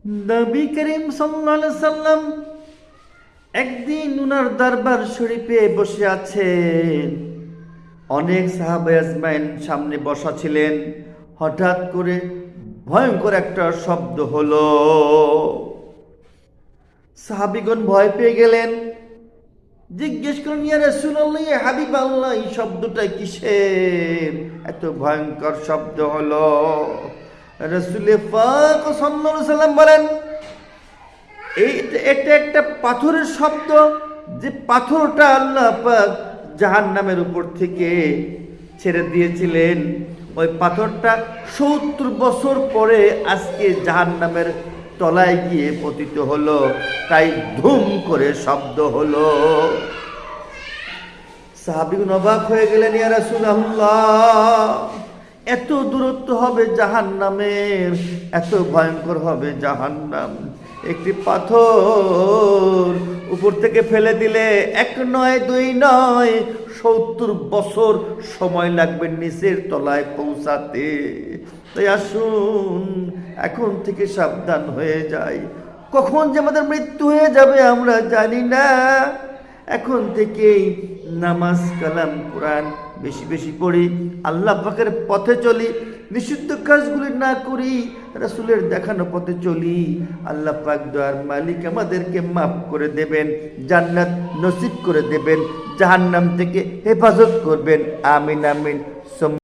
নবী করিম সাল্লাল্লাহু আলাইহি সাল্লাম একদিন উনার দরবার শরীফে বসে আছেন। অনেক সাহাবায়ে আজমাইন সামনে বসা ছিলেন। হঠাৎ করে ভয়ঙ্কর একটা শব্দ হলো। সাহাবীগণ ভয় পেয়ে গেলেন। জিজ্ঞেস করলেন, ইয়া রাসূলুল্লাহ, ইয়া হাবিবাল্লাহ, এই শব্দটা কিসের? এত ভয়ঙ্কর শব্দ হলো। রাসূল পাক সাল্লাল্লাহু আলাইহি সাল্লাম বলেন, এটা একটা পাথরের শব্দ, যে পাথরটা আল্লাহ পাক জাহান্নামের উপর থেকে ছেড়ে দিয়েছিলেন। ওই পাথরটা 70 বছর পরে আজকে জাহান্নামের তলায় গিয়ে পতিত হলো, তাই ধুম করে শব্দ হলো। সাহাবীগণ অবাক হয়ে গেলেন, ইয়া রাসূলুল্লাহ, এত দূরত্ব হবে জাহান্নামের, এত ভয়ঙ্কর হবে জাহান্নাম। একটি পাথর উপর থেকে ফেলে দিলে 1 নয় 2 নয় 70 বছর সময় লাগবে নিচের তলায় পৌঁছাতে। তাই আসুন এখন থেকে সাবধান হয়ে যাই। কখন যে আমাদের মৃত্যু হয়ে যাবে আমরা জানি না। এখন থেকেই নামাজ কালাম কোরআন বেশি বেশি পড়ি, আল্লাহ পাকের পথে চলি, নিষিদ্ধ কাজগুলি না করি, রাসূলের দেখানো পথে চলি। আল্লাহ পাক দয়ার মালিক আমাদেরকে মাফ করে দেবেন, জান্নাত নসিব করে দেবেন, জাহান্নাম থেকে হেফাজত করবেন। আমিন আমিন।